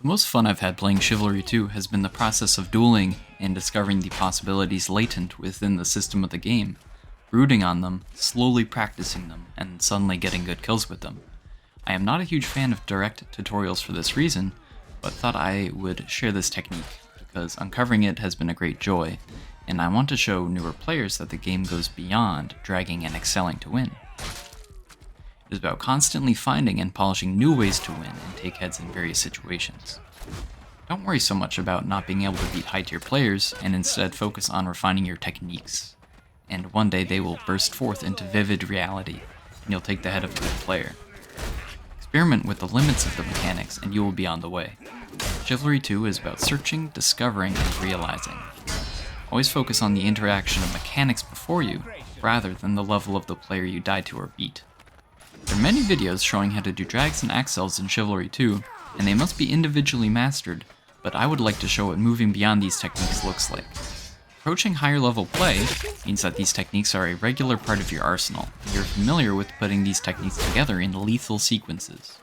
The most fun I've had playing Chivalry 2 has been the process of dueling and discovering the possibilities latent within the system of the game, brooding on them, slowly practicing them, and suddenly getting good kills with them. I am not a huge fan of direct tutorials for this reason, but thought I would share this technique, because uncovering it has been a great joy, and I want to show newer players that the game goes beyond dragging and excelling to win. It is about constantly finding and polishing new ways to win and take heads in various situations. Don't worry so much about not being able to beat high-tier players, and instead focus on refining your techniques. And one day they will burst forth into vivid reality, and you'll take the head of a good player. Experiment with the limits of the mechanics, and you will be on the way. Chivalry 2 is about searching, discovering, and realizing. Always focus on the interaction of mechanics before you, rather than the level of the player you die to or beat. There are many videos showing how to do drags and accels in Chivalry 2, and they must be individually mastered, but I would like to show what moving beyond these techniques looks like. Approaching higher level play means that these techniques are a regular part of your arsenal, and you're familiar with putting these techniques together in lethal sequences.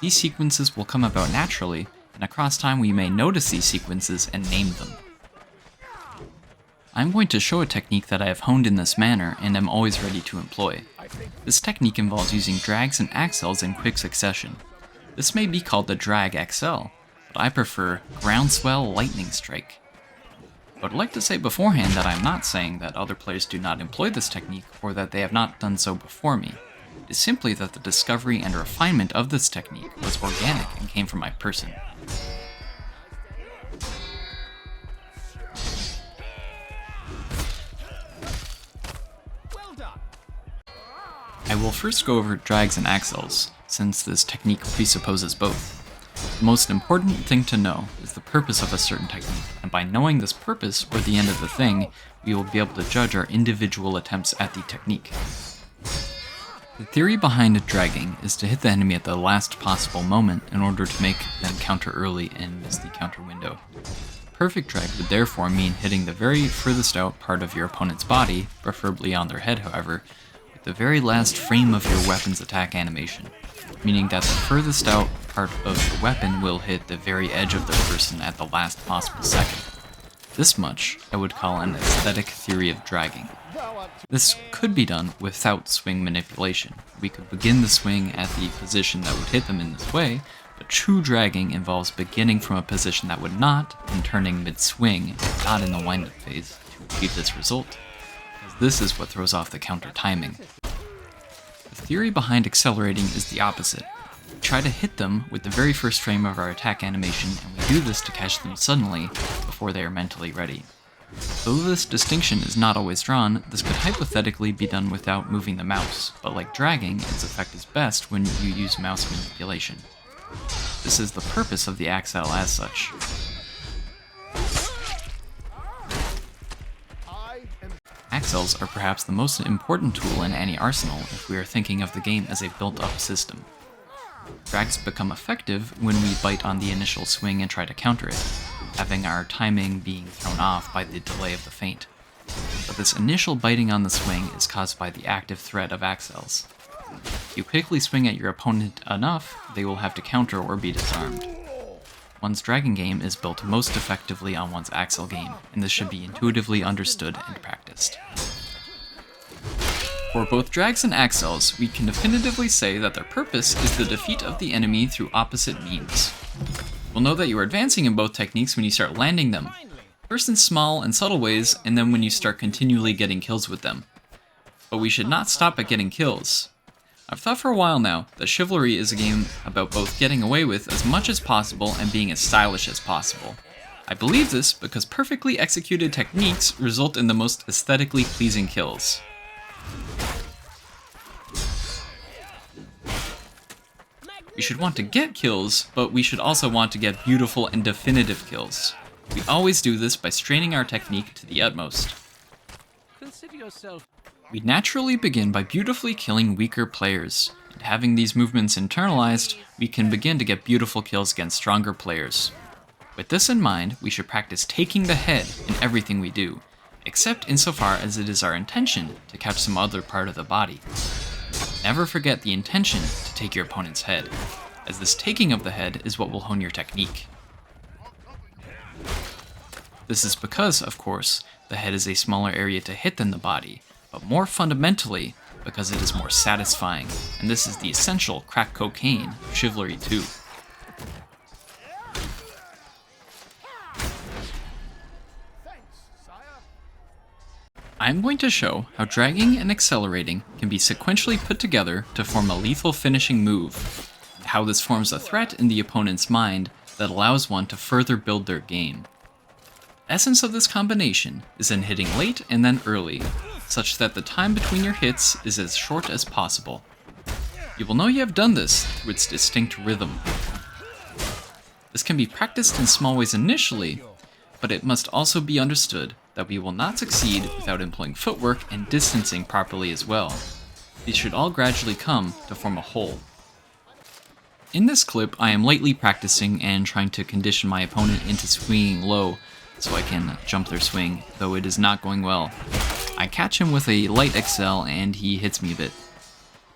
These sequences will come about naturally, and across time we may notice these sequences and name them. I'm going to show a technique that I have honed in this manner and am always ready to employ. This technique involves using drags and accels in quick succession. This may be called the Drag-Accel, but I prefer Groundswell Lightning Strike. I would like to say beforehand that I'm not saying that other players do not employ this technique or that they have not done so before me. It is simply that the discovery and refinement of this technique was organic and came from my person. I will first go over drags and accels, since this technique presupposes both. The most important thing to know is the purpose of a certain technique, and by knowing this purpose, or the end of the thing, we will be able to judge our individual attempts at the technique. The theory behind dragging is to hit the enemy at the last possible moment in order to make them counter early and miss the counter window. Perfect drag would therefore mean hitting the very furthest out part of your opponent's body, preferably on their head however, the very last frame of your weapon's attack animation, meaning that the furthest out part of the weapon will hit the very edge of the person at the last possible second. This much I would call an aesthetic theory of dragging. This could be done without swing manipulation. We could begin the swing at the position that would hit them in this way, but true dragging involves beginning from a position that would not, and turning mid-swing, not in the wind-up phase, to achieve this result. This is what throws off the counter timing. The theory behind accelerating is the opposite. We try to hit them with the very first frame of our attack animation, and we do this to catch them suddenly before they are mentally ready. Though this distinction is not always drawn, this could hypothetically be done without moving the mouse, but like dragging, its effect is best when you use mouse manipulation. This is the purpose of the accel as such. Accels are perhaps the most important tool in any arsenal if we are thinking of the game as a built-up system. Drags become effective when we bite on the initial swing and try to counter it, having our timing being thrown off by the delay of the feint. But this initial biting on the swing is caused by the active threat of accels. If you quickly swing at your opponent enough, they will have to counter or be disarmed. One's dragging game is built most effectively on one's accel game, and this should be intuitively understood and practiced. For both drags and accels, we can definitively say that their purpose is the defeat of the enemy through opposite means. You'll know that you are advancing in both techniques when you start landing them, first in small and subtle ways, and then when you start continually getting kills with them. But we should not stop at getting kills. I've thought for a while now that Chivalry is a game about both getting away with as much as possible and being as stylish as possible. I believe this because perfectly executed techniques result in the most aesthetically pleasing kills. We should want to get kills, but we should also want to get beautiful and definitive kills. We always do this by straining our technique to the utmost. Consider yourself. We naturally begin by beautifully killing weaker players, and having these movements internalized, we can begin to get beautiful kills against stronger players. With this in mind, we should practice taking the head in everything we do, except insofar as it is our intention to catch some other part of the body. Never forget the intention to take your opponent's head. as this taking of the head is what will hone your technique. This is because, of course, the head is a smaller area to hit than the body, but more fundamentally, because it is more satisfying, and this is the essential crack cocaine of Chivalry 2. I'm going to show how dragging and accelerating can be sequentially put together to form a lethal finishing move, and how this forms a threat in the opponent's mind that allows one to further build their game. The essence of this combination is in hitting late and then early, such that the time between your hits is as short as possible. You will know you have done this through its distinct rhythm. This can be practiced in small ways initially, but it must also be understood that we will not succeed without employing footwork and distancing properly as well. These should all gradually come to form a whole. In this clip, I am lightly practicing and trying to condition my opponent into swinging low so I can jump their swing, though it is not going well. I catch him with a light Accel and he hits me a bit.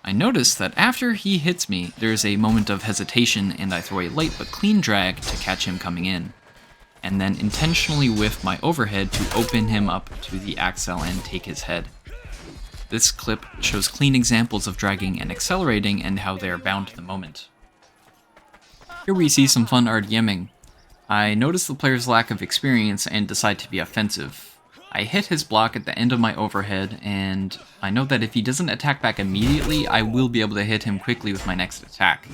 I notice that after he hits me, there is a moment of hesitation and I throw a light but clean drag to catch him coming in, and then intentionally whiff my overhead to open him up to the Accel and take his head. This clip shows clean examples of dragging and accelerating and how they are bound to the moment. Here we see some fun RDMing. I notice the player's lack of experience and decide to be offensive. I hit his block at the end of my overhead, and I know that if he doesn't attack back immediately, I will be able to hit him quickly with my next attack.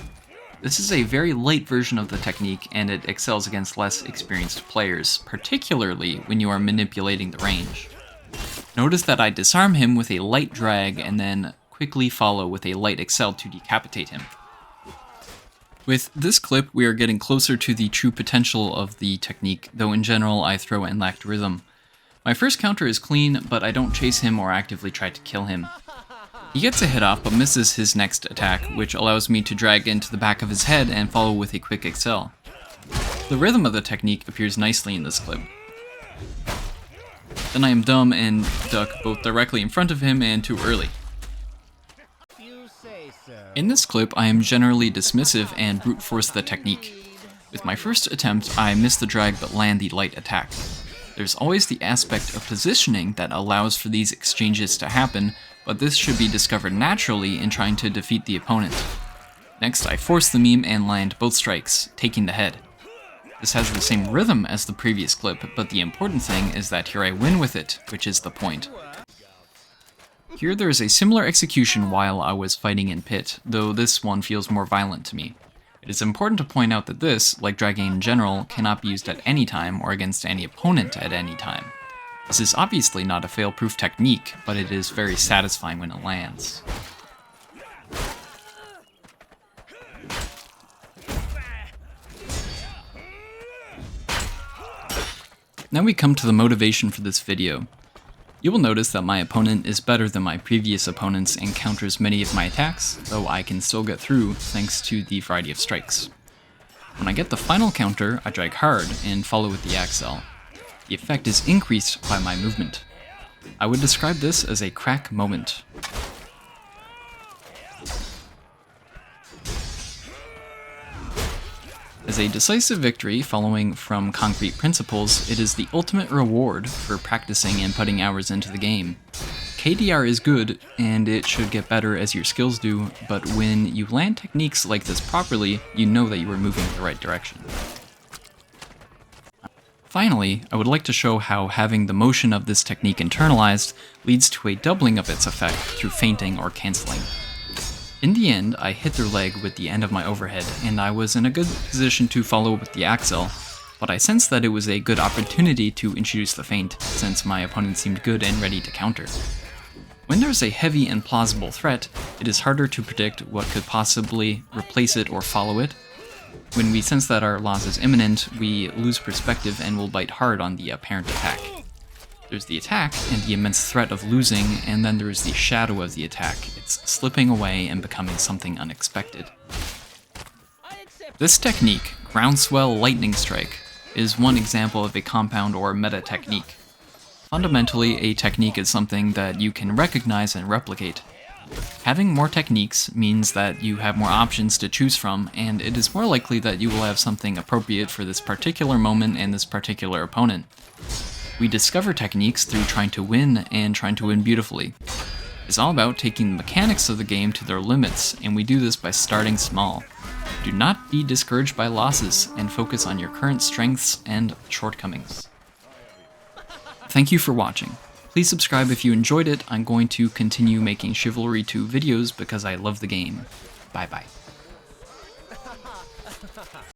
This is a very light version of the technique, and it excels against less experienced players, particularly when you are manipulating the range. Notice that I disarm him with a light drag and then quickly follow with a light Accel to decapitate him. With this clip, we are getting closer to the true potential of the technique, though in general I throw and lacked rhythm. My first counter is clean, but I don't chase him or actively try to kill him. He gets a hit off but misses his next attack, which allows me to drag into the back of his head and follow with a quick Accel. The rhythm of the technique appears nicely in this clip. Then I am dumb and duck both directly in front of him and too early. In this clip, I am generally dismissive and brute force the technique. With my first attempt, I miss the drag but land the light attack. There's always the aspect of positioning that allows for these exchanges to happen, but this should be discovered naturally in trying to defeat the opponent. Next, I force the meme and land both strikes, taking the head. This has the same rhythm as the previous clip, but the important thing is that here I win with it, which is the point. Here there is a similar execution while I was fighting in pit, though this one feels more violent to me. It is important to point out that this, like dragging in general, cannot be used at any time or against any opponent at any time. This is obviously not a fail-proof technique, but it is very satisfying when it lands. Now we come to the motivation for this video. You will notice that my opponent is better than my previous opponents and counters many of my attacks, though I can still get through thanks to the variety of strikes. When I get the final counter, I drag hard and follow with the Accel. The effect is increased by my movement. I would describe this as a crack moment. As a decisive victory following from concrete principles, it is the ultimate reward for practicing and putting hours into the game. KDR is good, and it should get better as your skills do, but when you land techniques like this properly, you know that you are moving in the right direction. Finally, I would like to show how having the motion of this technique internalized leads to a doubling of its effect through feinting or cancelling. In the end, I hit their leg with the end of my overhead, and I was in a good position to follow with the Accel, but I sensed that it was a good opportunity to introduce the feint, since my opponent seemed good and ready to counter. When there is a heavy and plausible threat, it is harder to predict what could possibly replace it or follow it. When we sense that our loss is imminent, we lose perspective and will bite hard on the apparent attack. There's the attack and the immense threat of losing, and then there's the shadow of the attack. It's slipping away and becoming something unexpected. This technique, Groundswell Lightning Strike, is one example of a compound or meta technique. Fundamentally, a technique is something that you can recognize and replicate. Having more techniques means that you have more options to choose from, and it is more likely that you will have something appropriate for this particular moment and this particular opponent. We discover techniques through trying to win and trying to win beautifully. It's all about taking the mechanics of the game to their limits, and we do this by starting small. Do not be discouraged by losses, and focus on your current strengths and shortcomings. Thank you for watching. Please subscribe if you enjoyed it. I'm going to continue making Chivalry 2 videos because I love the game. Bye bye.